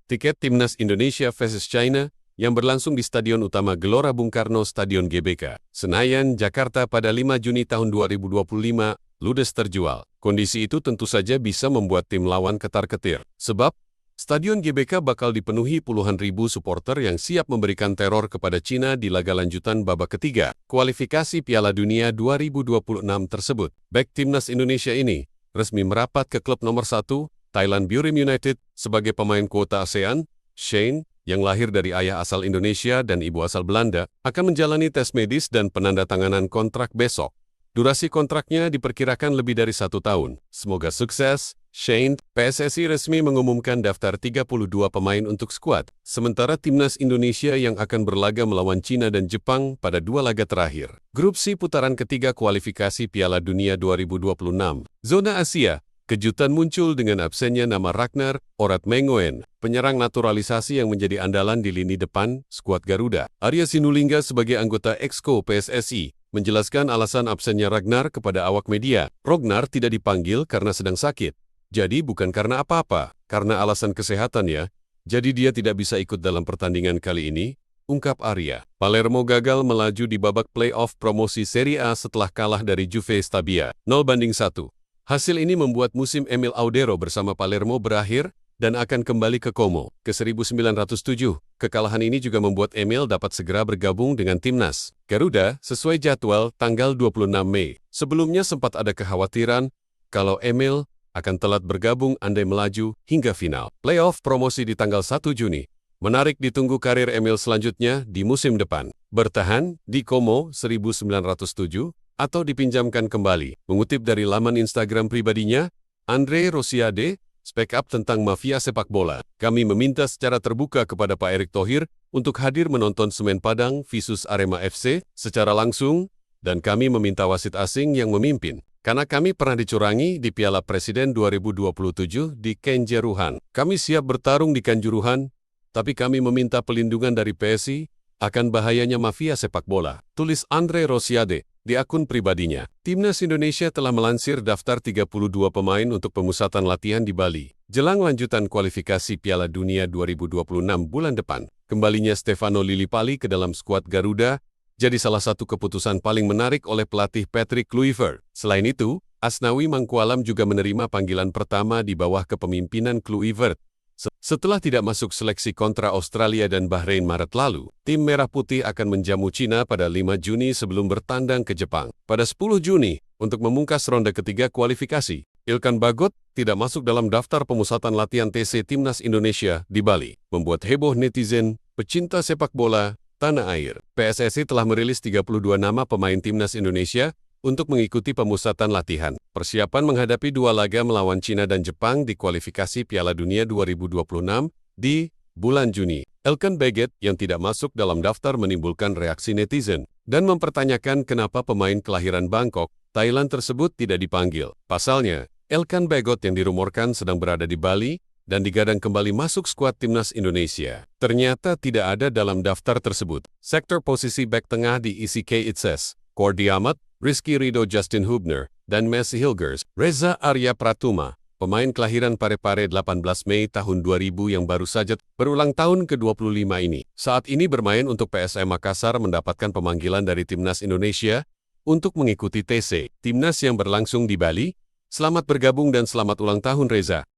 tiket Timnas Indonesia vs China yang berlangsung di Stadion Utama Gelora Bung Karno Stadion GBK, Senayan, Jakarta pada 5 Juni tahun 2025, ludes terjual. Kondisi itu tentu saja bisa membuat tim lawan ketar-ketir. Sebab, Stadion GBK bakal dipenuhi puluhan ribu supporter yang siap memberikan teror kepada Cina di laga lanjutan babak ketiga, kualifikasi Piala Dunia 2026 tersebut. Bek Timnas Indonesia ini resmi merapat ke klub nomor 1, Thailand Burim United, sebagai pemain kuota ASEAN. Shane, yang lahir dari ayah asal Indonesia dan ibu asal Belanda, akan menjalani tes medis dan penandatanganan kontrak besok. Durasi kontraknya diperkirakan lebih dari 1 tahun. Semoga sukses, Shane. PSSI resmi mengumumkan daftar 32 pemain untuk skuad, sementara Timnas Indonesia yang akan berlaga melawan Cina dan Jepang pada 2 laga terakhir. Grup C putaran ketiga kualifikasi Piala Dunia 2026. Zona Asia, kejutan muncul dengan absennya nama Ragnar Oratmengoen, penyerang naturalisasi yang menjadi andalan di lini depan skuad Garuda. Arya Sinulinga sebagai anggota Exco PSSI menjelaskan alasan absennya Ragnar kepada awak media. Ragnar tidak dipanggil karena sedang sakit. Jadi bukan karena apa-apa, karena alasan kesehatan ya. Jadi dia tidak bisa ikut dalam pertandingan kali ini, ungkap Arya. Palermo gagal melaju di babak play-off promosi Serie A setelah kalah dari Juve Stabia 0-1. Hasil ini membuat musim Emil Audero bersama Palermo berakhir dan akan kembali ke Como, ke 1907. Kekalahan ini juga membuat Emil dapat segera bergabung dengan Timnas Garuda sesuai jadwal tanggal 26 Mei. Sebelumnya sempat ada kekhawatiran kalau Emil akan telat bergabung andai melaju hingga final. Playoff promosi di tanggal 1 Juni. Menarik ditunggu karir Emil selanjutnya di musim depan. Bertahan di Como 1907 atau dipinjamkan kembali. Mengutip dari laman Instagram pribadinya, Andre Rosiade, speak up tentang mafia sepak bola. Kami meminta secara terbuka kepada Pak Erick Thohir untuk hadir menonton Semen Padang vs Arema FC secara langsung, dan kami meminta wasit asing yang memimpin. Karena kami pernah dicurangi di Piala Presiden 2027 di Kanjuruhan. Kami siap bertarung di Kanjuruhan, tapi kami meminta pelindungan dari PSI akan bahayanya mafia sepak bola. Tulis Andre Rosiade di akun pribadinya. Timnas Indonesia telah melansir daftar 32 pemain untuk pemusatan latihan di Bali. Jelang lanjutan kualifikasi Piala Dunia 2026 bulan depan, kembalinya Stefano Lillipali ke dalam skuad Garuda jadi salah satu keputusan paling menarik oleh pelatih Patrick Kluivert. Selain itu, Asnawi Mangkualam juga menerima panggilan pertama di bawah kepemimpinan Kluivert. Setelah tidak masuk seleksi kontra Australia dan Bahrain Maret lalu, tim Merah Putih akan menjamu Cina pada 5 Juni sebelum bertandang ke Jepang pada 10 Juni untuk memungkas ronde ketiga kualifikasi. Ilkan Bagot tidak masuk dalam daftar pemusatan latihan TC Timnas Indonesia di Bali, membuat heboh netizen, pecinta sepak bola, tanah air. PSSI telah merilis 32 nama pemain Timnas Indonesia untuk mengikuti pemusatan latihan. Persiapan menghadapi 2 laga melawan Cina dan Jepang di kualifikasi Piala Dunia 2026 di bulan Juni. Ilkan Bagot yang tidak masuk dalam daftar menimbulkan reaksi netizen dan mempertanyakan kenapa pemain kelahiran Bangkok, Thailand tersebut tidak dipanggil. Pasalnya, Ilkan Bagot yang dirumorkan sedang berada di Bali dan digadang kembali masuk skuad Timnas Indonesia, ternyata tidak ada dalam daftar tersebut. Sektor posisi bek tengah diisi Kei Itses, Kordi Amat, Rizky Ridho, Justin Hubner, dan Messi Hilgers. Reza Arya Pratuma, pemain kelahiran Parepare 18 Mei tahun 2000 yang baru saja berulang tahun ke-25 ini. Saat ini bermain untuk PSM Makassar mendapatkan pemanggilan dari Timnas Indonesia untuk mengikuti TC Timnas yang berlangsung di Bali. Selamat bergabung dan selamat ulang tahun Reza.